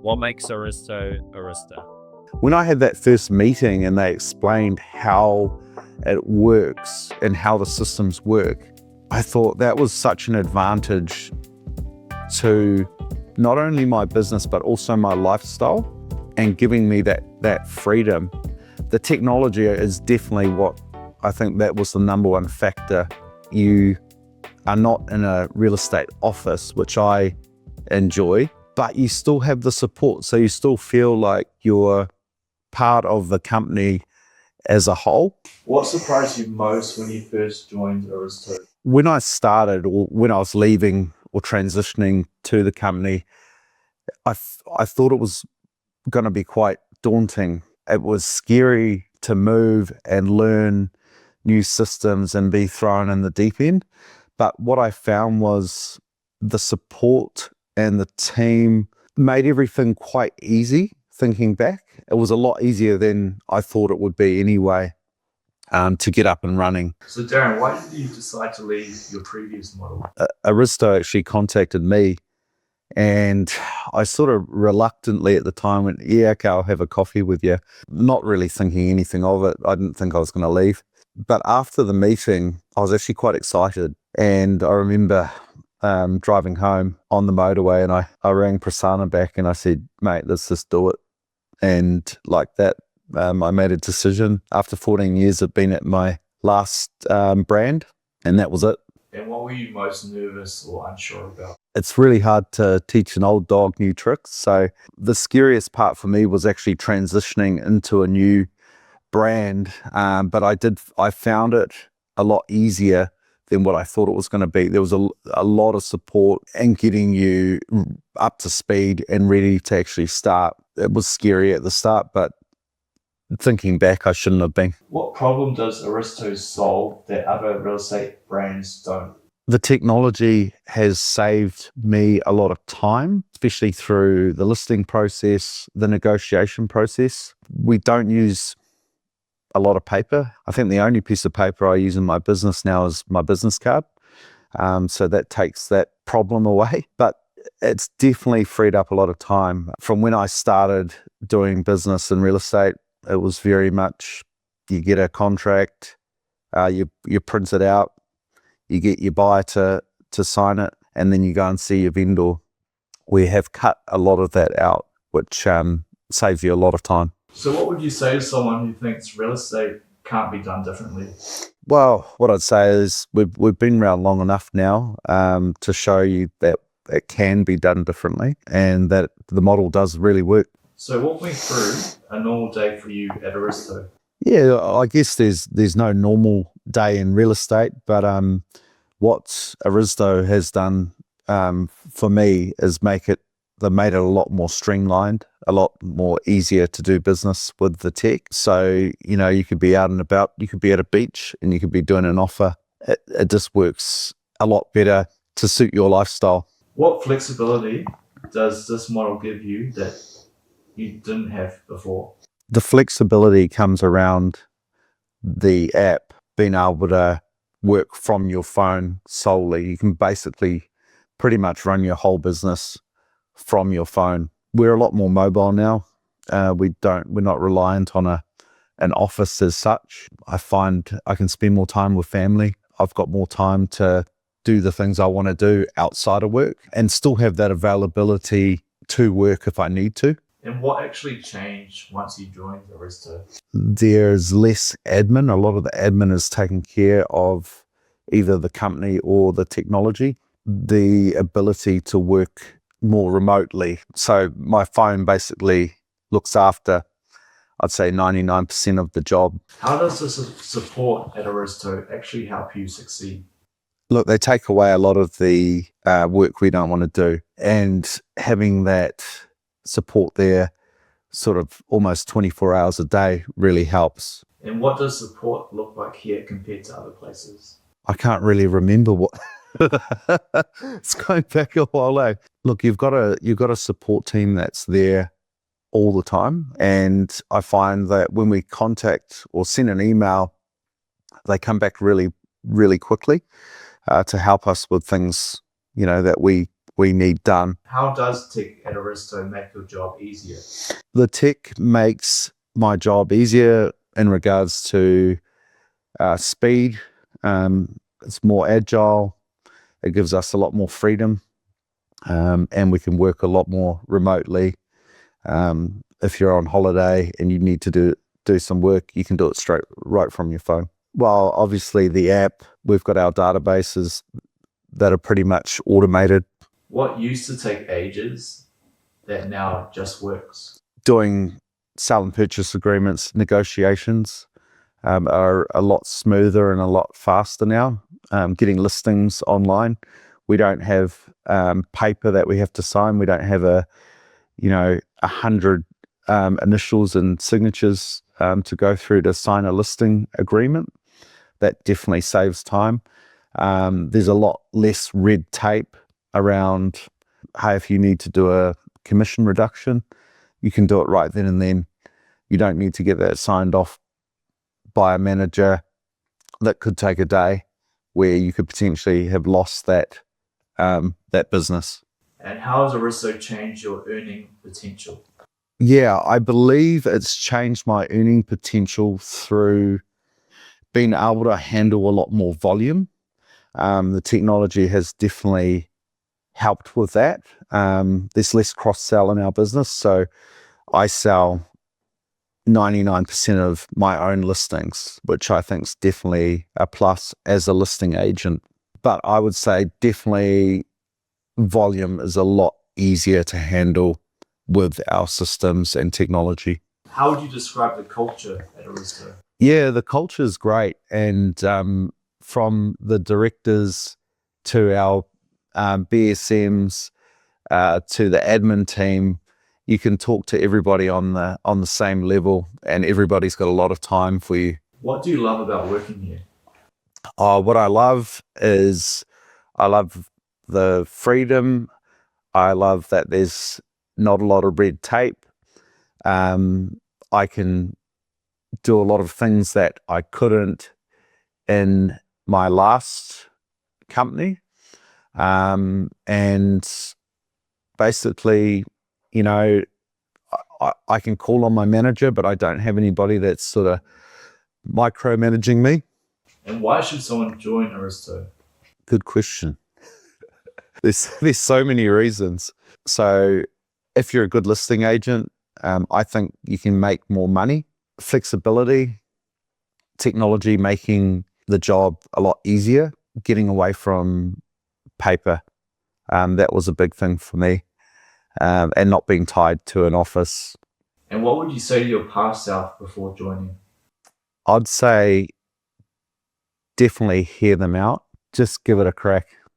What makes Aristo Arista? When I had that first meeting and they explained how it works and how the systems work, I thought that was such an advantage to not only my business, but also my lifestyle, and giving me that freedom. The technology is definitely what I think that was the number one factor. You are not in a real estate office, which I enjoy, but you still have the support. So you still feel like you're part of the company as a whole. What surprised you most when you first joined Aristo? When I started, or when I was leaving or transitioning to the company, I thought it was going to be quite daunting. It was scary to move and learn new systems and be thrown in the deep end. But what I found was the support and the team made everything quite easy. Thinking back, it was a lot easier than I thought it would be anyway, to get up and running. So Darren, why did you decide to leave your previous model? Aristo actually contacted me, and I sort of reluctantly at the time went, yeah, okay, I'll have a coffee with you. Not really thinking anything of it. I didn't think I was going to leave. But after the meeting, I was actually quite excited. And I remember driving home on the motorway, and I rang Prasanna back and I said, mate, let's just do it. And like that, I made a decision after 14 years of being at my last brand, and that was it. And what were you most nervous or unsure about? It's really hard to teach an old dog new tricks. So the scariest part for me was actually transitioning into a new brand. But I found it a lot easier than what I thought it was going to be. There was a lot of support and getting you up to speed and ready to actually start. It was scary at the start, but thinking back, I shouldn't have been. What problem does Aristo solve that other real estate brands don't? The technology has saved me a lot of time, especially through the listing process, the negotiation process. We don't use a lot of paper. I think the only piece of paper I use in my business now is my business card. So that takes that problem away. But it's definitely freed up a lot of time. From when I started doing business in real estate, it was very much, you get a contract, you print it out, you get your buyer to sign it, and then you go and see your vendor. We have cut a lot of that out, which saves you a lot of time. So what would you say to someone who thinks real estate can't be done differently? Well, what I'd say is we've been around long enough now to show you that it can be done differently and that the model does really work. So walk me through a normal day for you at Aristo. Yeah, I guess there's no normal day in real estate, but what Aristo has done for me is they made it a lot more streamlined, a lot more easier to do business with the tech. So, you could be out and about, you could be at a beach and you could be doing an offer. It just works a lot better to suit your lifestyle. What flexibility does this model give you that you didn't have before? The flexibility comes around the app being able to work from your phone solely. You can basically pretty much run your whole business from your phone. We're a lot more mobile now. We're not reliant on an office as such. I find I can spend more time with family. I've got more time to do the things I want to do outside of work and still have that availability to work if I need to. And what actually changed once you joined Aristo? There's less admin. A lot of the admin is taken care of either the company or the technology. The ability to work more remotely. So my phone basically looks after, I'd say, 99% of the job. How does the support at Aristo actually help you succeed? Look, they take away a lot of the work we don't want to do, and having that support there sort of almost 24 hours a day really helps. And what does support look like here compared to other places? I can't really remember what it's going back a while. Look, you've got a support team that's there all the time, and I find that when we contact or send an email, they come back really, really quickly to help us with things that we we need done. How does tech at Aristo make your job easier? The tech makes my job easier in regards to speed. It's more agile. It gives us a lot more freedom, and we can work a lot more remotely. If you're on holiday and you need to do some work, you can do it right from your phone. Well, obviously the app, we've got our databases that are pretty much automated. What used to take ages that now just works? Doing sale and purchase agreements, negotiations are a lot smoother and a lot faster now. Getting listings online. We don't have paper that we have to sign. We don't have 100 initials and signatures to go through to sign a listing agreement. That definitely saves time. There's a lot less red tape around, hey, if you need to do a commission reduction, you can do it right then and then. You don't need to get that signed off by a manager. That could take a day, where you could potentially have lost that business. And how has Aristo changed your earning potential? Yeah, I believe it's changed my earning potential through being able to handle a lot more volume. The technology has definitely helped with that. There's less cross-sell in our business, so I sell 99% of my own listings, which I think is definitely a plus as a listing agent. But I would say definitely volume is a lot easier to handle with our systems and technology. How would you describe the culture at Aristo? Yeah, the culture is great. And from the directors to our BSMs to the admin team, you can talk to everybody on the same level, and everybody's got a lot of time for you. What do you love about working here? What I love is I love the freedom. I love that there's not a lot of red tape. I can do a lot of things that I couldn't in my last company. And basically, I can call on my manager, but I don't have anybody that's sort of micromanaging me. And why should someone join Aristo? Good question. There's so many reasons. So if you're a good listing agent, I think you can make more money. Flexibility, technology making the job a lot easier, getting away from paper. That was a big thing for me, and not being tied to an office. And what would you say to your past self before joining? I'd say definitely hear them out. Just give it a crack.